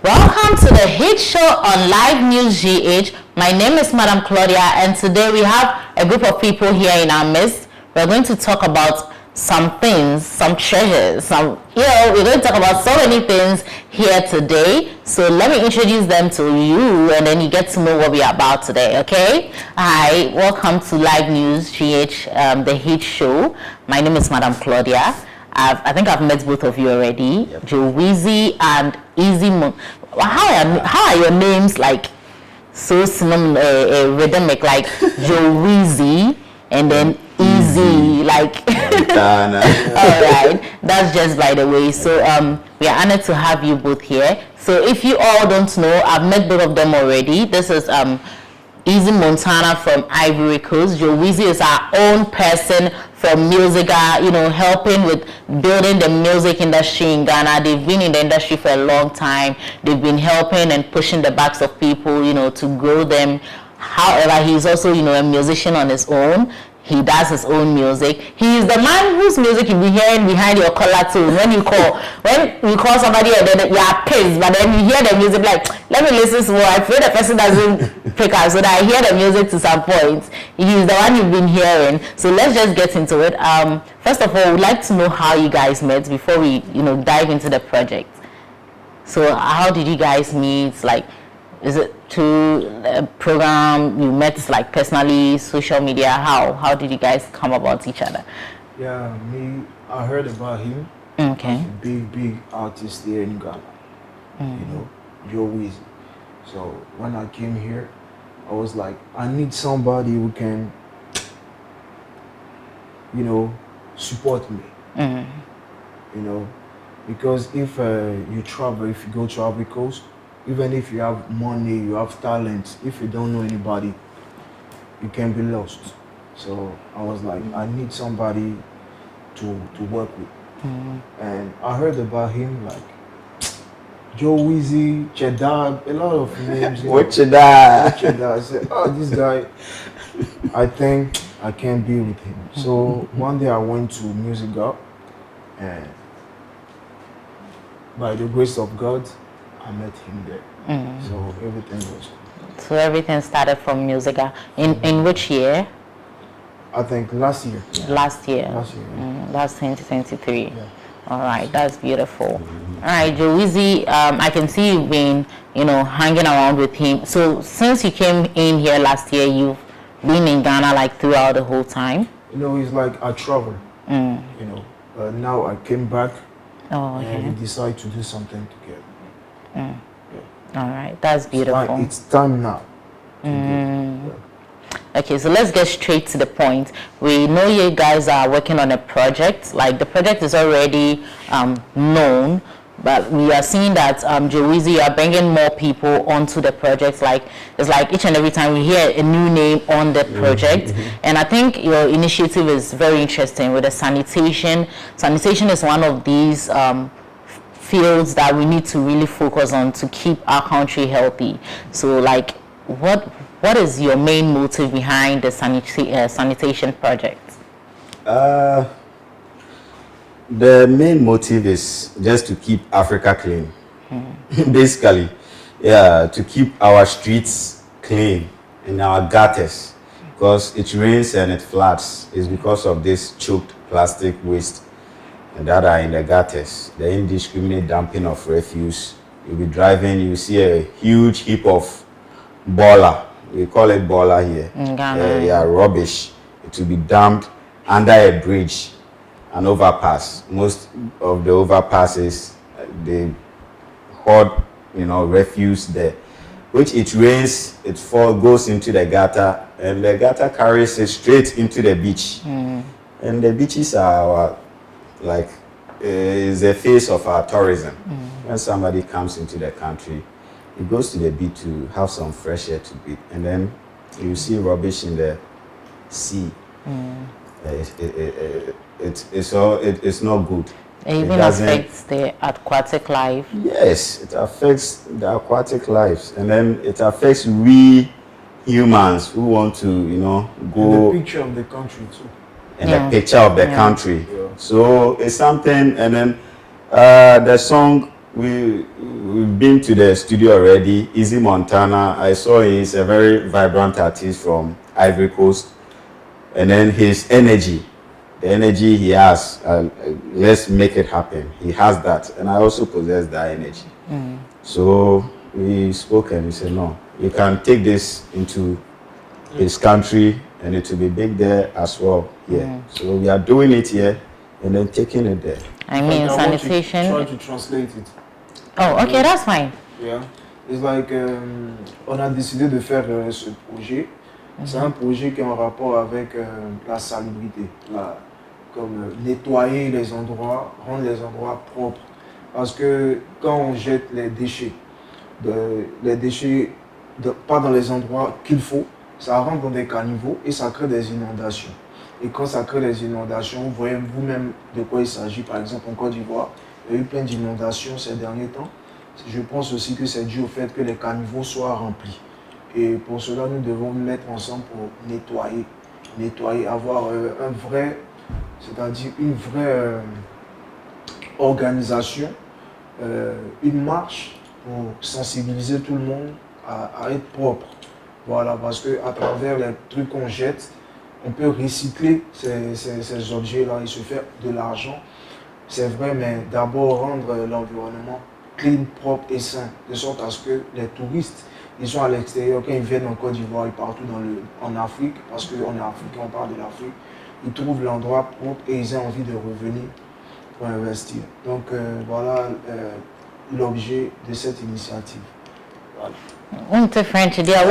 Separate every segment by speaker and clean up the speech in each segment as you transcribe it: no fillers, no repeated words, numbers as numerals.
Speaker 1: Welcome to the hit show on LiveNewsGh. My name is Madam Claudia, and today we have a group of people here in our midst. We're going to talk about some things, some treasures, we're going to talk about so many things here today. So let me introduce them to you, and then you get to know what we are about today, okay? Hi, welcome to LiveNewsGh, the hit show. My name is Madam Claudia. I think I've met both of you already, yep. Wizzy and Easy. How are your names like so rhythmic, like Wizzy and then Easy, like all right, that's just by the way. So we are honored to have you both here. So if you all don't know, I've met both of them already. This is Easy Montana from Ivory Coast. Wizzy is our own person from LivenewsGh, helping with building the music industry in Ghana. They've been in the industry for a long time. They've been helping and pushing the backs of people, to grow them. However, he's also, a musician on his own. He does his own music. He is the man whose music you'll be hearing behind your collar too. When you call somebody and then you are pissed, but then you hear the music like, let me listen to more. I feel the person doesn't pick up, so that I hear the music to some point. He's the one you've been hearing. So let's just get into it. First of all, we'd like to know how you guys met before we, dive into the project. So how did you guys meet? Like, is it through a program you met, like personally, social media? How did you guys come about each other?
Speaker 2: Yeah, I heard about him.
Speaker 1: Okay.
Speaker 2: He's a big artist here in Ghana. Wizzy. So when I came here, I was like, I need somebody who can, support me. Because if you go to Ivory Coast, even if you have money, you have talent, if you don't know anybody, you can be lost. So I was like, I need somebody to work with. And I heard about him, like Wizzy, Cheddar, a lot of names.
Speaker 3: What Cheddar?
Speaker 2: I said, oh, this guy, I think I can be with him. So one day I went to LivenewsGh, and by the grace of God, I met him there. So everything was cool.
Speaker 1: So everything started from LivenewsGh. In which year?
Speaker 2: I think last year.
Speaker 1: Last year. That's 2023. Yeah. All right, that's beautiful. All right, Wizzy, I can see you've been, hanging around with him. So since you came in here last year, you've been in Ghana like throughout the whole time?
Speaker 2: It's like I traveled. Now I came back.
Speaker 1: Oh, okay.
Speaker 2: And we decided to do something together.
Speaker 1: All right, that's beautiful.
Speaker 2: It's time now.
Speaker 1: Okay, so let's get straight to the point. We know you guys are working on a project. Like the project is already known, but we are seeing that Wizzy, you are bringing more people onto the project. Like it's like each and every time we hear a new name on the project, and I think your initiative is very interesting with the sanitation. Sanitation is one of these fields that we need to really focus on to keep our country healthy. So like what is your main motive behind the sanitation project?
Speaker 3: The main motive is just to keep Africa clean. Basically, to keep our streets clean and our gutters, because it rains and it floods. It's because of this choked plastic waste that are in the gutters, the indiscriminate dumping of refuse. You'll be driving, you see a huge heap of baller. We call it baller here. Rubbish. It will be dumped under a bridge, an overpass. Most of the overpasses, they hoard, refuse there. Which it rains, it goes into the gutter, and the gutter carries it straight into the beach. And the beaches are is the face of our tourism. When somebody comes into the country, he goes to the beach to have some fresh air to breathe, and then you see rubbish in the sea. It's not good.
Speaker 1: It even affects the aquatic life.
Speaker 3: Yes, it affects the aquatic lives, and then it affects we humans who want to, go.
Speaker 2: And the picture of the country too.
Speaker 3: And the picture of the country.
Speaker 2: Yeah.
Speaker 3: So it's something, and then the song we we've been to the studio already. Easy Montana, I saw he's a very vibrant artist from Ivory Coast. And then his energy, the energy he has, let's make it happen. He has that. And I also possess that energy. So we spoke and he said, no, you can take this into his country and it will be big there as well. Yeah. So we are doing it here and then taking it there.
Speaker 1: I mean,
Speaker 2: Like, I want to
Speaker 1: sanitation.
Speaker 2: try to translate it.
Speaker 1: Oh, okay, that's fine.
Speaker 2: Yeah. It's like, on a décidé de faire ce projet. C'est un projet qui est en rapport avec la salubrité, comme nettoyer les endroits, rendre les endroits propres. Parce que quand on jette les déchets, pas dans les endroits qu'il faut, ça rentre dans des caniveaux et ça crée des inondations. Et quand ça crée des inondations, vous voyez vous-même de quoi il s'agit. Par exemple, en Côte d'Ivoire, il y a eu plein d'inondations ces derniers temps. Je pense aussi que c'est dû au fait que les caniveaux soient remplis. Et pour cela, nous devons nous mettre ensemble pour nettoyer, avoir un vrai, c'est-à-dire une vraie organisation, une marche pour sensibiliser tout le monde à être propre. Voilà, parce qu'à travers les trucs qu'on jette, on peut recycler ces objets-là et se faire de l'argent. C'est vrai, mais d'abord rendre l'environnement clean, propre et sain, de sorte à ce que les touristes, ils sont à l'extérieur, quand ils viennent en Côte d'Ivoire et partout en Afrique, parce qu'on est africain, on parle de l'Afrique, ils trouvent l'endroit propre et ils ont envie de revenir pour investir. Donc voilà l'objet de cette initiative. Voilà.
Speaker 1: French, they are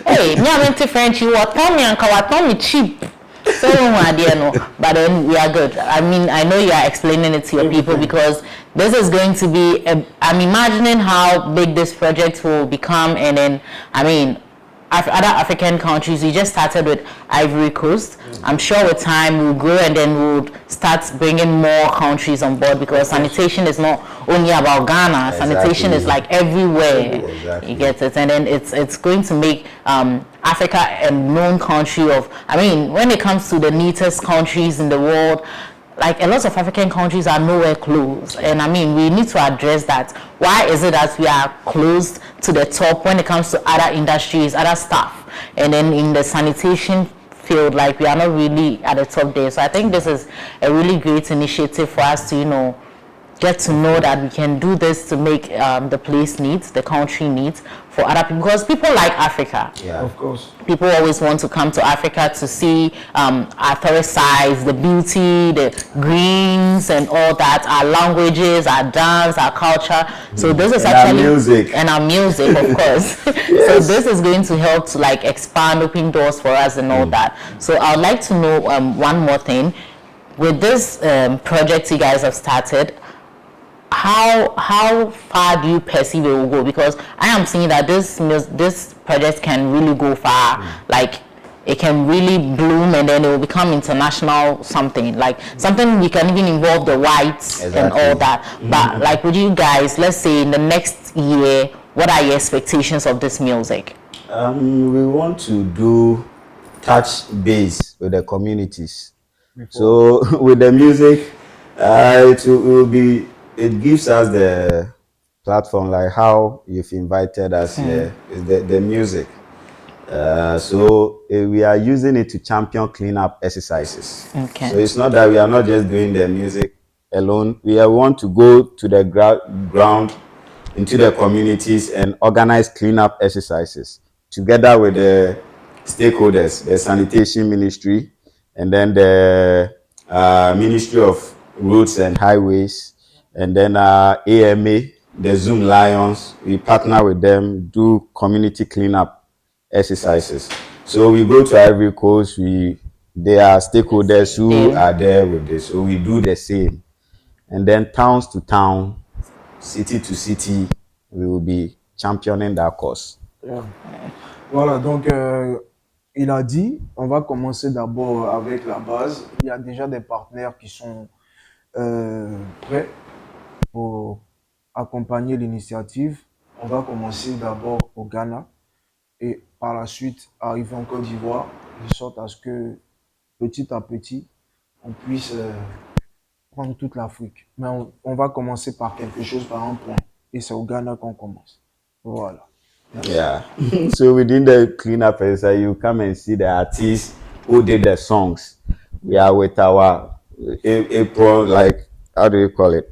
Speaker 1: hey, me I'm into French. You are telling me cheap. So no, but then we are good. I mean, I know you are explaining it to your people because this is going to be. I'm imagining how big this project will become, and then I mean, other African countries. We just started with Ivory Coast. I'm sure with time we'll grow and then we'll start bringing more countries on board because sanitation is not only about Ghana. Exactly. Sanitation is like everywhere. Exactly. You get it, and then it's going to make Africa a known country of. I mean, when it comes to the neatest countries in the world. Like a lot of African countries are nowhere close, and I mean we need to address that. Why is it that we are close to the top when it comes to other industries, other stuff, and then in the sanitation field, like we are not really at the top there? So I think this is a really great initiative for us to, get to know that we can do this to make the place neat, the country neat for other people, because people like Africa.
Speaker 2: Yeah, of course.
Speaker 1: People always want to come to Africa to see our tourist sites, the beauty, the greens and all that, our languages, our dance, our culture. So this is actually our music, of course. Yes. So this is going to help to like expand, open doors for us and all that. So I would like to know one more thing. With this project you guys have started, how far do you perceive it will go? Because I am seeing that this project can really go far. Like it can really bloom and then it will become international something. Like something we can even involve the whites and all that. But like with you guys, let's say in the next year, what are your expectations of this music?
Speaker 3: We want to touch base with the communities. So with the music, it gives us the platform, like how you've invited us here, the music. So we are using it to champion cleanup exercises. Okay. So it's not that we are not just doing the music alone. We want to go to the ground, into the communities and organize cleanup exercises together with the stakeholders, the sanitation ministry, and then the Ministry of Roads and Highways, and then AMA, the Zoom Lions. We partner with them, do community cleanup exercises. So we go to Ivory Coast, there are stakeholders who are there with this, so we do the same. And then towns to town, city to city, we will be championing that cause.
Speaker 2: Yeah. Voilà, donc il a dit, on va commencer d'abord avec la base. Il y a déjà des partenaires qui sont prêts pour accompagner l'initiative. On va commencer d'abord au Ghana et par la suite arriver en Côte d'Ivoire, de sorte à ce que petit à petit, on puisse prendre toute l'Afrique. Mais on va commencer par quelque chose, par un point. Et c'est au Ghana qu'on commence. Voilà.
Speaker 3: Yeah. So within the cleanup exercise, you come and see the artists who did the songs. We are with our apron, like how do you call it?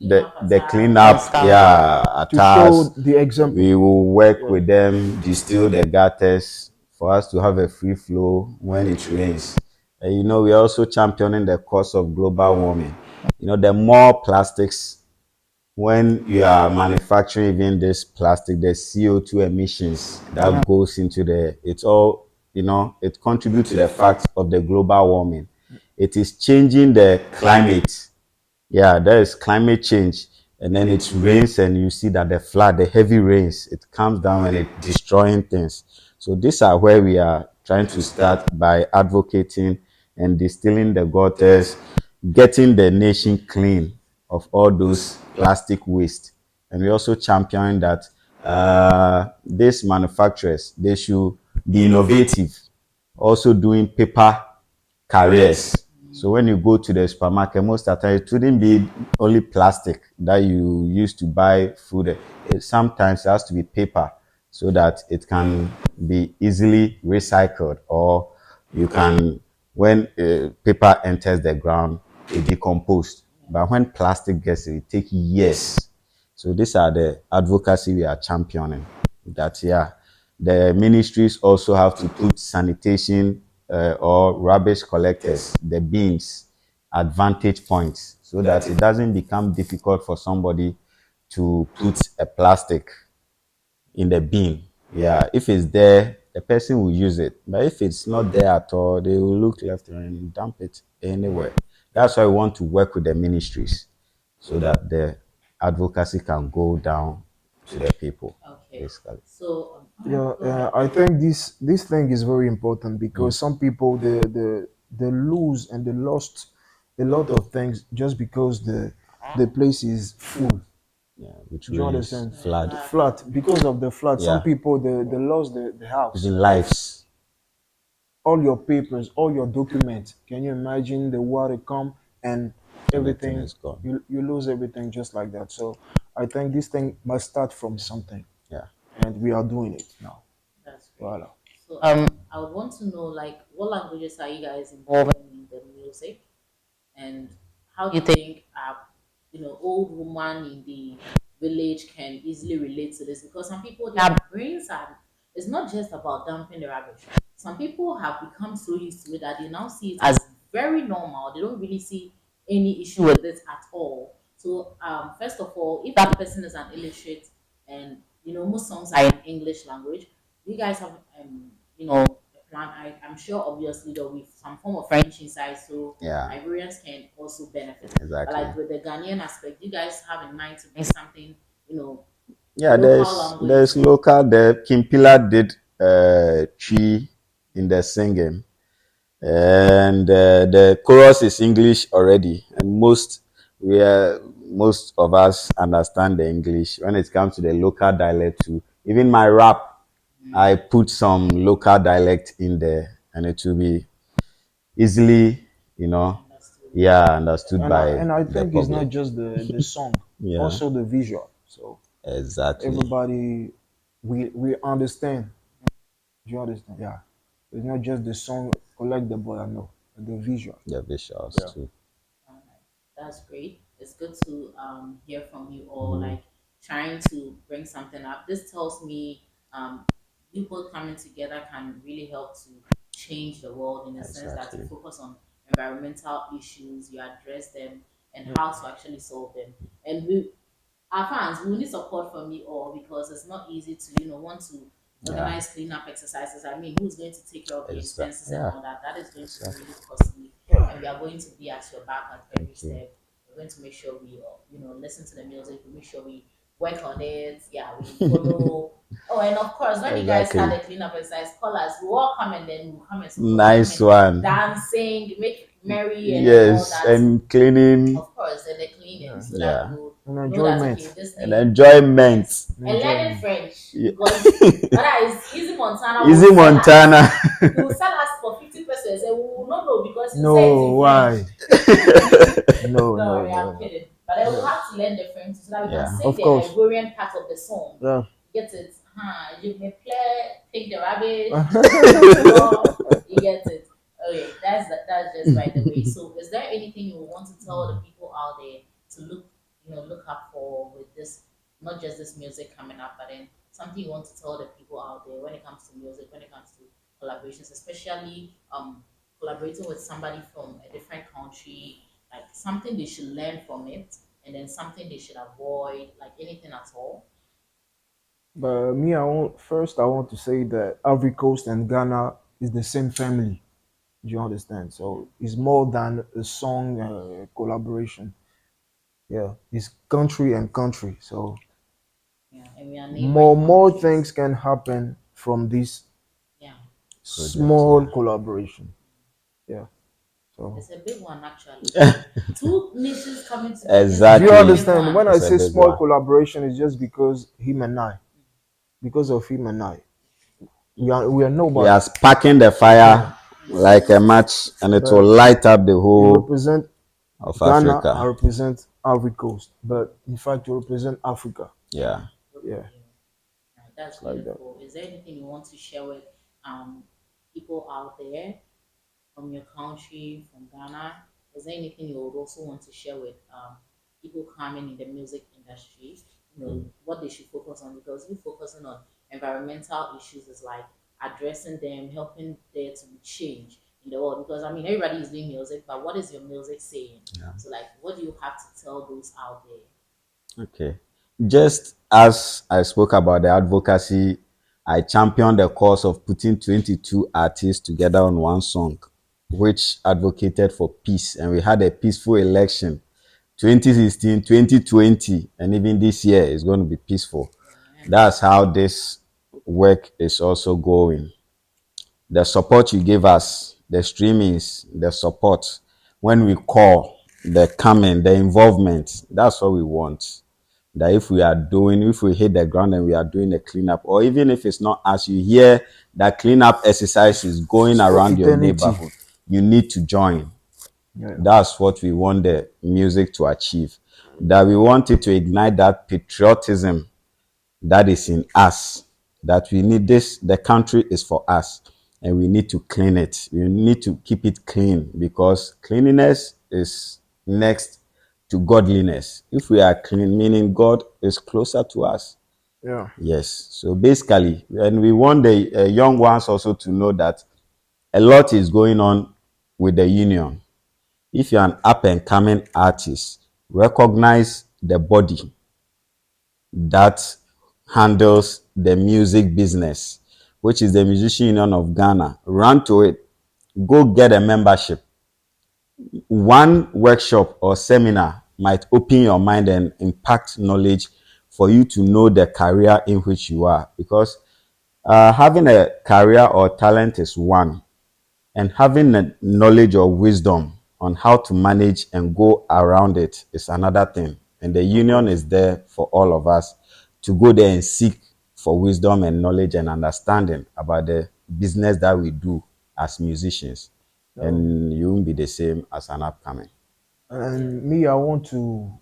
Speaker 3: The cleanup, yeah,
Speaker 2: To show
Speaker 3: attacks.
Speaker 2: the example.
Speaker 3: We will work
Speaker 2: Yeah.
Speaker 3: with them, distill the gutters for us to have a free flow when it rains. And you know, we're also championing the cause of global warming. You know, the more plastics when you are manufacturing even this plastic, the CO2 emissions that goes into it's all, you know, it contributes to the fact of the global warming. It is changing the climate. Yeah, there is climate change. And then it rains and you see that the flood, the heavy rains, it comes down and it destroying things. So these are where we are trying to start by advocating and distilling the gutters, getting the nation clean of all those plastic waste. And we also champion that these manufacturers, they should be innovative, also doing paper carriers. So when you go to the supermarket, most of the time it wouldn't be only plastic that you use to buy food. Sometimes it has to be paper so that it can be easily recycled, or you can, when paper enters the ground, it decomposes. But when plastic gets it takes years. So these are the advocacy we are championing. That, yeah, the ministries also have to put sanitation or rubbish collectors, the bins, at vantage points, so that it doesn't become difficult for somebody to put a plastic in the bin. Yeah, if it's there, the person will use it. But if it's not there at all, they will look left and dump it anywhere. That's why we want to work with the ministries so that the advocacy can go down to the people.
Speaker 1: Okay.
Speaker 3: Basically.
Speaker 1: So
Speaker 2: Yeah, I think this thing is very important because some people they lose and they lost a lot of things just because the place is full.
Speaker 3: Yeah, which
Speaker 2: Do you
Speaker 3: rains,
Speaker 2: understand?
Speaker 3: flood,
Speaker 2: Flat because of the flood. Some
Speaker 3: yeah,
Speaker 2: people they lost the house,
Speaker 3: losing lives.
Speaker 2: all your papers, all your documents. Can you imagine the water come and
Speaker 3: Everything
Speaker 2: everything?
Speaker 3: is gone.
Speaker 2: You lose everything just like that. So I think this thing must start from something,
Speaker 3: Yeah.
Speaker 2: and we are doing it now.
Speaker 1: that's great.
Speaker 2: Voila.
Speaker 1: So I would want to know, like, what languages are you guys involved in the music, and how do you think old woman in the village can easily relate to this? Because some people, their brains are, it's not just about dumping the rubbish. Some people have become so used to it that they now see it as very normal. They don't really see any issue with it at all. So first of all, if that person is an illiterate, and most songs are in English language, you guys have a plan. I'm sure obviously there will be some form of French inside, so
Speaker 3: Yeah.
Speaker 1: Nigerians can also benefit. But
Speaker 3: Exactly.
Speaker 1: like with the Ghanaian aspect, you guys have in mind to bring something,
Speaker 3: Yeah,
Speaker 1: local language.
Speaker 3: there's local. The Kimpila did tree in the singing, and the chorus is English already, and most of us understand the English. When it comes to the local dialect too, even my rap, I put some local dialect in there, and it will be easily,
Speaker 1: Understood.
Speaker 3: yeah, understood
Speaker 2: And
Speaker 3: by
Speaker 2: I
Speaker 3: the
Speaker 2: think it's not
Speaker 3: public.
Speaker 2: just the song,
Speaker 3: Yeah,
Speaker 2: also the visual. So
Speaker 3: exactly.
Speaker 2: everybody we understand. Do you understand? Yeah. It's not just the song collect the ball, no. The visual.
Speaker 3: The visuals
Speaker 2: Yeah.
Speaker 3: too.
Speaker 1: Alright, that's great. It's good to hear from you all, like trying to bring something up. This tells me people coming together can really help to change the world, in a sense that you
Speaker 3: Exactly.
Speaker 1: focus on environmental issues, you address them, and how to actually solve them. And our fans will need support from you all, because it's not easy to want to
Speaker 3: Yeah.
Speaker 1: organize cleanup exercises. I mean, who's going to take care of the expenses and
Speaker 3: Yeah.
Speaker 1: all that? That is going to be
Speaker 3: Exactly.
Speaker 1: really costly, and we are going to be at your back at every
Speaker 3: Thank you.
Speaker 1: step. We're going to make sure we listen to the music. We make sure we work on it. Yeah, we follow. Oh, and of course, when you guys start
Speaker 3: Exactly.
Speaker 1: the cleanup exercise, call us. We'll all come, and then we'll come and support.
Speaker 3: Nice
Speaker 1: Come and
Speaker 3: one.
Speaker 1: dancing, make merry, and all
Speaker 3: Yes,
Speaker 1: that.
Speaker 3: and cleaning.
Speaker 1: Of course, and the cleaning, so
Speaker 3: Yeah.
Speaker 1: that we'll
Speaker 2: And
Speaker 1: know that,
Speaker 2: enjoyment.
Speaker 1: okay, this
Speaker 3: And
Speaker 1: thing.
Speaker 3: enjoyment.
Speaker 1: Yes. And learning French,
Speaker 3: Yeah.
Speaker 1: because that is Easy Montana.
Speaker 3: Easy
Speaker 1: will sell us.
Speaker 3: Montana.
Speaker 1: He will sell us for 50%. And we will not know, because he
Speaker 2: No,
Speaker 1: says in
Speaker 2: why?
Speaker 1: French.
Speaker 2: No,
Speaker 1: No,
Speaker 2: no,
Speaker 1: I'm
Speaker 2: no, no.
Speaker 1: kidding. But I will have to learn the French so that we can
Speaker 3: Yeah.
Speaker 1: sing
Speaker 2: Of
Speaker 1: the
Speaker 2: course.
Speaker 1: Ivorian part of the song.
Speaker 2: Yeah.
Speaker 1: Get it? You may play, take the rubbish, or you get it. Okay, that's just by the way. So, is there anything you want to tell the people out there to look up for with this, not just this music coming up, but then something you want to tell the people out there when it comes to music, when it comes to collaborations, especially collaborating with somebody from a different country, like something they should learn from it, and then something they should avoid, like anything at all.
Speaker 2: But me, I want to say that Ivory Coast and Ghana is the same family. Do you understand? So it's more than a song collaboration. Yeah, it's country and country. So
Speaker 1: Yeah, and we are neighboring
Speaker 2: more
Speaker 1: countries.
Speaker 2: things can happen from this
Speaker 1: Yeah,
Speaker 3: Project.
Speaker 2: small
Speaker 3: Yeah.
Speaker 2: collaboration. Yeah. So
Speaker 1: it's a big one actually. Two nations coming together is a
Speaker 2: do you
Speaker 1: very
Speaker 3: Exactly.
Speaker 1: big
Speaker 2: understand?
Speaker 1: one.
Speaker 2: When I
Speaker 3: It's a
Speaker 2: say
Speaker 3: big
Speaker 2: small
Speaker 3: one.
Speaker 2: collaboration, it's just because of him and I. We are
Speaker 3: We
Speaker 2: nobody.
Speaker 3: are sparking the
Speaker 2: Yeah.
Speaker 3: fire like a match, and it will
Speaker 2: But
Speaker 3: light up the
Speaker 2: you
Speaker 3: whole
Speaker 2: represent
Speaker 3: of
Speaker 2: Ghana, I
Speaker 3: Africa.
Speaker 2: represent Ivory Coast. But in fact, you represent Africa.
Speaker 3: Yeah.
Speaker 2: Yeah,
Speaker 1: That's
Speaker 2: it's like that.
Speaker 1: beautiful. Is there anything you want to share with people out there from your country, from Ghana? Is there anything you would also want to share with people coming in the music industry? What they should focus on, because you focusing on environmental issues is like addressing them, helping there to be change in the world. Because I mean, everybody is doing music, but what is your music saying? So, like, what do you have to tell those out there?
Speaker 3: Okay. Just as I spoke about the advocacy, I championed the cause of putting 22 artists together on one song, which advocated for peace. And we had a peaceful election 2016, 2020, and even this year is going to be peaceful.
Speaker 1: Amen.
Speaker 3: That's how this work is also going. The support you give us, the streamings, the support, when we call, the coming, the involvement, that's what we want. That if we hit the ground and we are doing a cleanup, or even if it's not as you hear that cleanup exercise is going
Speaker 2: It's for
Speaker 3: around your
Speaker 2: eternity.
Speaker 3: neighborhood, you need to join.
Speaker 2: Yeah.
Speaker 3: That's what we want the music to achieve. That we want it to ignite that patriotism that is in us, that we need this, the country is for us, and we need to clean it. We need to keep it clean, because cleanliness is next to godliness. If we are clean, meaning God is closer to us.
Speaker 2: Yeah.
Speaker 3: Yes. So basically, and we want the young ones also to know that a lot is going on with the union. If you're an up and coming artist, recognize the body that handles the music business, which is the Musician Union of Ghana. Run to it. Go get a membership. One workshop or seminar might open your mind and impact knowledge for you to know the career in which you are. Because having a career or talent is one, and having a knowledge or wisdom on how to manage and go around it is another thing. And the
Speaker 2: Of
Speaker 3: union
Speaker 2: course.
Speaker 3: is there for all of us to go there and seek for wisdom and knowledge and understanding about the business that we do as musicians.
Speaker 2: So,
Speaker 3: And you won't be the same as an upcoming.
Speaker 1: Yeah,
Speaker 2: and me, I want to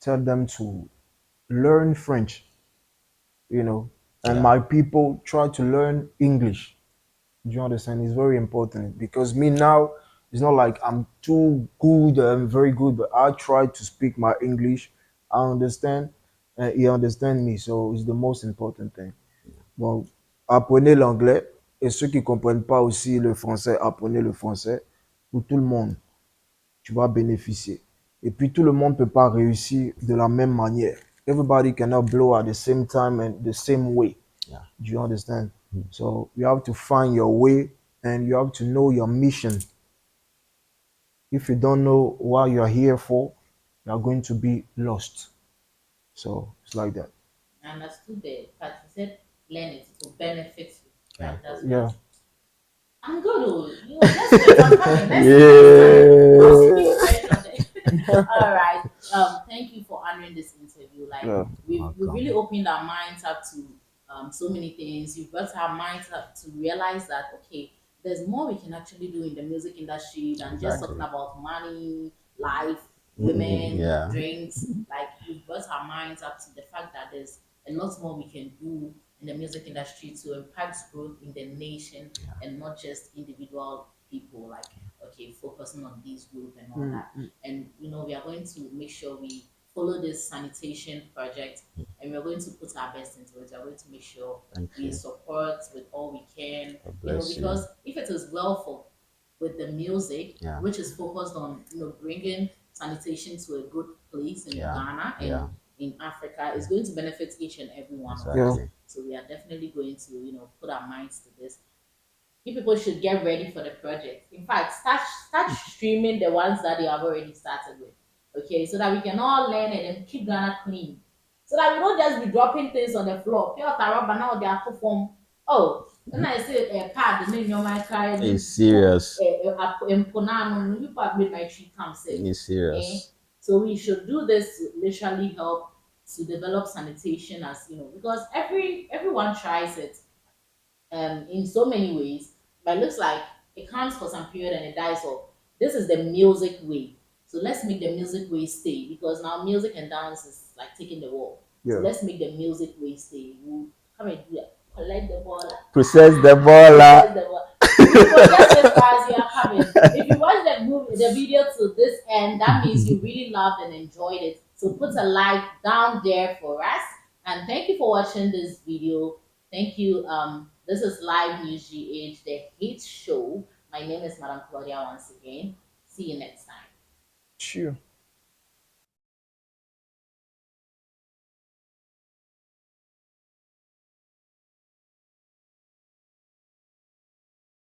Speaker 2: tell them to learn French, and
Speaker 3: Yeah,
Speaker 2: my people try to learn English. Do you understand? It's very important because me now, it's not like I'm too good, I'm very good, but I try to speak my English. I understand, and he understand me, so it's the most important thing. Bon, apprenez l'anglais et ceux qui comprennent pas aussi le français, apprenez le français pour tout le monde. Tu vas bénéficier. Et puis tout le monde peut pas réussir de la même manière. Everybody cannot blow at the same time and the same way.
Speaker 3: yeah,
Speaker 2: Do you understand? So you have to find your way and you have to know your mission. If you don't know what you are here for, you are going to be lost. So it's like that.
Speaker 1: I understood that, but you said learn it to benefit you,
Speaker 3: yeah.
Speaker 1: right? That's what you
Speaker 2: Yeah.
Speaker 1: said. I'm good. Oh. Just wait. I'm coming. Next time, I'll speak
Speaker 3: Yeah.
Speaker 1: French on it. All right. Thank you for honoring this interview. Like
Speaker 2: Yeah.
Speaker 1: we've really
Speaker 3: Welcome.
Speaker 1: opened our minds up to so many things. You've brought our minds up to realize that okay, there's more we can actually do in the music industry than just talking
Speaker 3: Exactly.
Speaker 1: about money, life. women,
Speaker 3: Yeah.
Speaker 1: drinks. Like we've brought our minds up to the fact that there's a lot more we can do in the music industry to impact growth in the nation and not just individual people. Like okay, focusing on these group and all that. And we are going to make sure we follow this sanitation project, and we're going to put our best into it. We're going to make sure
Speaker 3: Thank
Speaker 1: we
Speaker 3: you.
Speaker 1: support with all we can.
Speaker 3: God bless you.
Speaker 1: Because if it is well for with the music,
Speaker 3: Yeah.
Speaker 1: which is focused on bringing sanitation to a good place in
Speaker 3: Yeah.
Speaker 1: Ghana
Speaker 3: Yeah.
Speaker 1: and in Africa, is going to benefit each and every one of
Speaker 2: Yeah.
Speaker 1: us.
Speaker 3: Exactly.
Speaker 1: So we are definitely going to put our minds to this. You people should get ready for the project. In fact, start streaming the ones that you have already started with. Okay, so that we can all learn it and keep Ghana clean. So that we don't just be dropping things on the floor. Pure rubber now they are perform. Oh, when I say a card, the name your my card,
Speaker 3: It's serious.
Speaker 1: imponano, you part midnight tree come say.
Speaker 3: It's
Speaker 1: Eh?
Speaker 3: serious.
Speaker 1: So we should do this to literally help to develop sanitation as because everyone tries it in so many ways, but it looks like it comes for some period and it dies off. This is the music way. So let's make the music way stay because now music and dance is like taking the world. So
Speaker 2: Yeah.
Speaker 1: let's make the music way stay. We'll come and do that. Collect the ball.
Speaker 3: Process the baller.
Speaker 1: Process the ball. If you process this far as you are coming, if you watch the video to this end, that means you really loved and enjoyed it. So put a like down there for us. And thank you for watching this video. Thank you. This is Live News GH, the hit show. My name is Madam Claudia once again. See you next time.
Speaker 2: Sure.